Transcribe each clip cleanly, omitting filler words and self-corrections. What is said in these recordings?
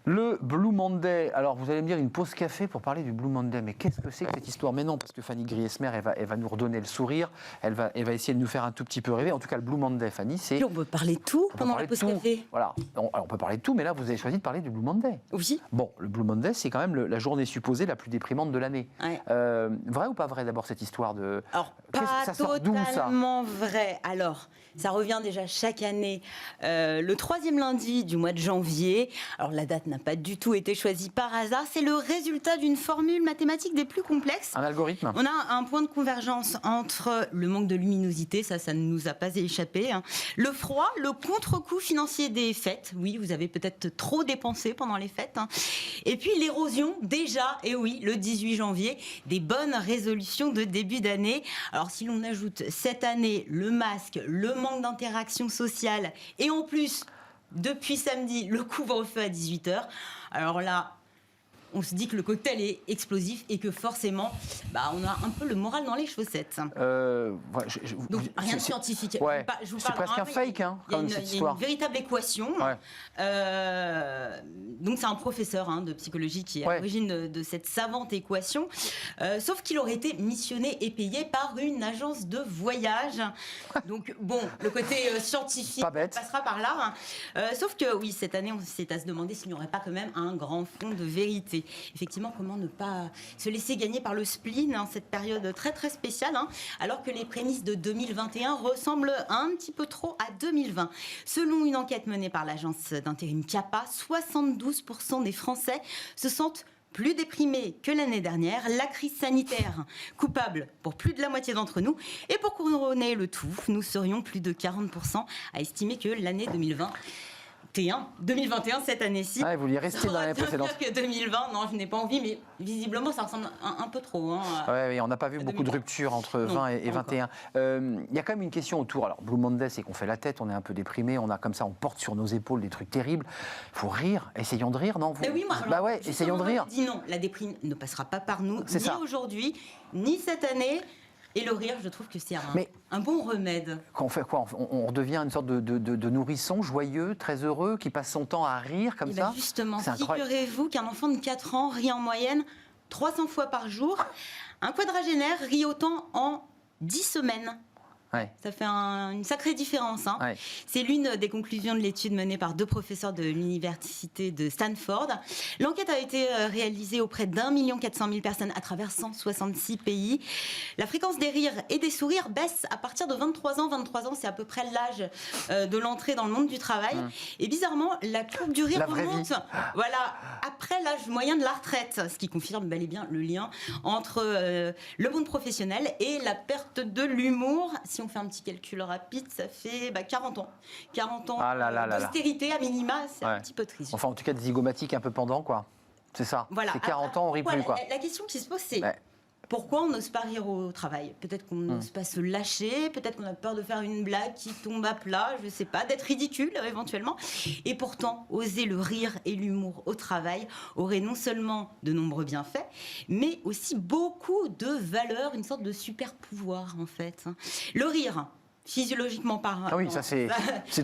Le Blue Monday, alors vous allez me dire une pause café pour parler du Blue Monday, mais qu'est-ce que c'est que cette histoire? Mais non, parce que Fanny Griesmer, elle va nous redonner le sourire, elle va essayer de nous faire un tout petit peu rêver. En tout cas, le Blue Monday, Fanny, c'est... On peut parler de tout pendant la pause café. Voilà, on peut parler de tout, mais là, vous avez choisi de parler du Blue Monday. Oui. Bon, le Blue Monday, c'est quand même la journée supposée la plus déprimante de l'année. Ouais. Vrai ou pas vrai, d'abord, cette histoire de... Alors, pas ça sort d'où, ça? totalement vrai. Alors, ça revient déjà chaque année, le 3e lundi du mois de janvier. Alors, la date n'a pas du tout été choisie par hasard. C'est le résultat d'une formule mathématique des plus complexes. Un algorithme. On a un point de convergence entre le manque de luminosité, ça ne nous a pas échappé, hein. Le froid, le contre-coup financier des fêtes. Oui, vous avez peut-être trop dépensé pendant les fêtes, hein. Et puis l'érosion, déjà, et oui, le 18 janvier, des bonnes résolutions de début d'année. Alors, si l'on ajoute cette année le masque, le manque d'interaction sociale, et en plus, depuis samedi, le couvre-feu à 18h, alors là, on se dit que le cocktail est explosif et que forcément, on a un peu le moral dans les chaussettes. Donc, rien de scientifique. Ouais. C'est presque un fake, hein, comme cette histoire. Il y a une véritable équation. Ouais. Donc, c'est un professeur de psychologie qui est à l'origine de cette savante équation. Sauf qu'il aurait été missionné et payé par une agence de voyage. Donc, bon, le côté scientifique passera par là. Sauf que, oui, cette année, c'est à se demander s'il n'y aurait pas quand même un grand fond de vérité. Effectivement, comment ne pas se laisser gagner par le spleen, cette période très très spéciale, alors que les prémices de 2021 ressemblent un petit peu trop à 2020. Selon une enquête menée par l'agence d'intérim CAPA, 72% des Français se sentent plus déprimés que l'année dernière. La crise sanitaire coupable pour plus de la moitié d'entre nous. Et pour couronner le tout, nous serions plus de 40% à estimer que l'année 2021, cette année-ci. Vous vouliez rester dans l'année précédente. Que 2020, non, je n'ai pas envie, mais visiblement, ça ressemble un peu trop. Oui, on n'a pas vu beaucoup de ruptures entre 20 et 21. Il y a quand même une question autour. Alors, Blue Monday, c'est qu'on fait la tête, on est un peu déprimé, on porte sur nos épaules des trucs terribles. Il faut rire, essayons de rire, non? Mais oui, moi, essayons de rire. Je dis non, la déprime ne passera pas par nous, ni aujourd'hui, ni cette année. Et le rire, je trouve que c'est un bon remède. Quand on fait quoi? On redevient une sorte de nourrisson joyeux, très heureux, qui passe son temps à rire comme ça? Justement, figurez-vous qu'un enfant de 4 ans rit en moyenne 300 fois par jour. Un quadragénaire rit autant en 10 semaines. Ouais. Ça fait une sacrée différence. Ouais. C'est l'une des conclusions de l'étude menée par 2 professeurs de l'université de Stanford. L'enquête a été réalisée auprès d'1 400 000 personnes à travers 166 pays. La fréquence des rires et des sourires baisse à partir de 23 ans. 23 ans, c'est à peu près l'âge de l'entrée dans le monde du travail. Et bizarrement, la courbe du rire remonte après l'âge moyen de la retraite, ce qui confirme bel et bien le lien entre le monde professionnel et la perte de l'humour. Si on fait un petit calcul rapide, ça fait 40 ans. 40 ans d'austérité à minima, c'est un petit peu triste. Enfin, en tout cas, des zygomatiques un peu pendant, quoi. C'est ça. Voilà. C'est 40 ans, on rit plus, quoi. La question qui se pose, c'est pourquoi on n'ose pas rire au travail? Peut-être qu'on n'ose pas se lâcher, peut-être qu'on a peur de faire une blague qui tombe à plat, je ne sais pas, d'être ridicule éventuellement. Et pourtant, oser le rire et l'humour au travail aurait non seulement de nombreux bienfaits, mais aussi beaucoup de valeurs, une sorte de super pouvoir en fait. Le rire, physiologiquement parlant. Oui, ça c'est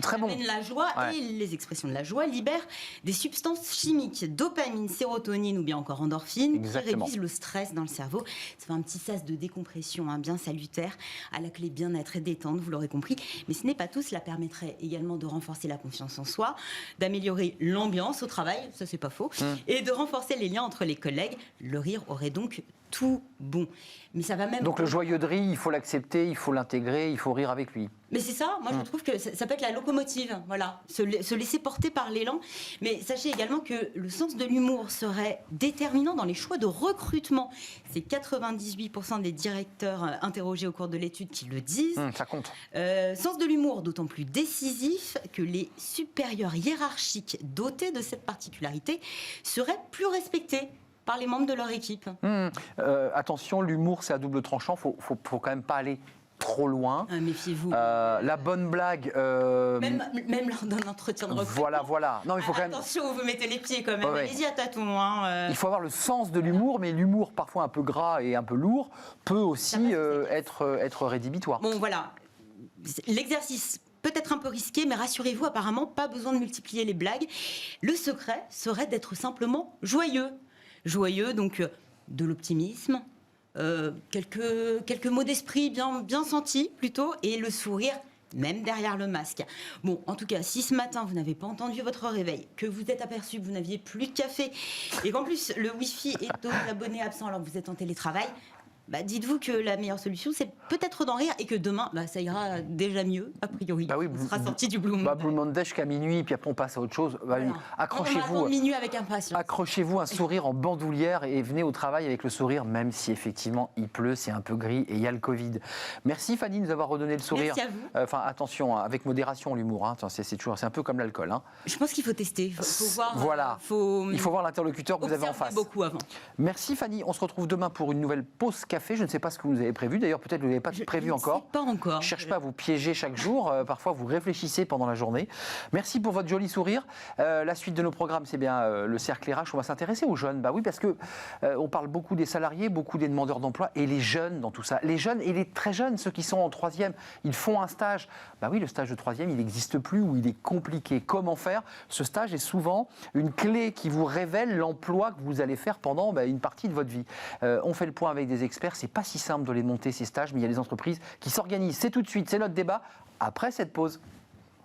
très bon. La joie et les expressions de la joie libèrent des substances chimiques, dopamine, sérotonine ou bien encore endorphine, qui réduisent le stress dans le cerveau. Ça fait un petit sas de décompression bien salutaire, à la clé bien-être et détente, vous l'aurez compris. Mais ce n'est pas tout, cela permettrait également de renforcer la confiance en soi, d'améliorer l'ambiance au travail, ça c'est pas faux, et de renforcer les liens entre les collègues. Le rire aurait donc tout bon. Mais ça va même... Donc le joyeux de rire, il faut l'accepter, il faut l'intégrer, il faut rire avec lui. Mais c'est ça, moi je trouve que ça peut être la locomotive, voilà, se laisser porter par l'élan. Mais sachez également que le sens de l'humour serait déterminant dans les choix de recrutement. C'est 98% des directeurs interrogés au cours de l'étude qui le disent. Ça compte. Sens de l'humour d'autant plus décisif que les supérieurs hiérarchiques dotés de cette particularité seraient plus respectés par les membres de leur équipe. Attention, l'humour c'est à double tranchant, faut quand même pas aller trop loin. Méfiez-vous. La bonne blague... Même lors d'un entretien de recrutement. Voilà. Non, il faut quand même... Attention, vous mettez les pieds quand même. Allez-y à tâtons. Il faut avoir le sens de l'humour, mais l'humour parfois un peu gras et un peu lourd peut aussi être rédhibitoire. Bon, voilà. L'exercice peut-être un peu risqué, mais rassurez-vous, apparemment, pas besoin de multiplier les blagues. Le secret serait d'être simplement joyeux. Joyeux, donc de l'optimisme, quelques mots d'esprit bien sentis plutôt, et le sourire même derrière le masque. Bon, en tout cas, si ce matin, vous n'avez pas entendu votre réveil, que vous êtes aperçu que vous n'aviez plus de café, et qu'en plus, le Wi-Fi est aux abonnés absents alors que vous êtes en télétravail, dites-vous que la meilleure solution, c'est peut-être d'en rire et que demain, ça ira déjà mieux, a priori. Oui, on sera sorti du Blue Monday. Blue Monday jusqu'à minuit, puis après on passe à autre chose. Voilà. Accrochez-vous. Minuit avec impatience. Accrochez-vous un sourire en bandoulière et venez au travail avec le sourire, même si effectivement il pleut, c'est un peu gris et il y a le Covid. Merci Fanny de nous avoir redonné le sourire. Merci à vous. Enfin attention, avec modération l'humour. Hein. C'est un peu comme l'alcool. Hein. Je pense qu'il faut tester. Faut voir. Voilà. Il faut voir l'interlocuteur que vous avez en face. Beaucoup avant. Merci Fanny. On se retrouve demain pour une nouvelle pause café. Je ne sais pas ce que vous avez prévu. D'ailleurs, peut-être que vous n'avez pas prévu encore. Pas encore. Je ne cherche pas à vous piéger chaque jour. Parfois, vous réfléchissez pendant la journée. Merci pour votre joli sourire. La suite de nos programmes, c'est bien le cercle RH. On va s'intéresser aux jeunes. Oui, parce que on parle beaucoup des salariés, beaucoup des demandeurs d'emploi et les jeunes dans tout ça. Les jeunes et les très jeunes, ceux qui sont en troisième, ils font un stage. Oui, le stage de troisième, il n'existe plus ou il est compliqué. Comment faire? Ce stage est souvent une clé qui vous révèle l'emploi que vous allez faire pendant une partie de votre vie. On fait le point avec des experts. C'est pas si simple de les monter ces stages, mais il y a des entreprises qui s'organisent. C'est tout de suite, c'est notre débat après cette pause.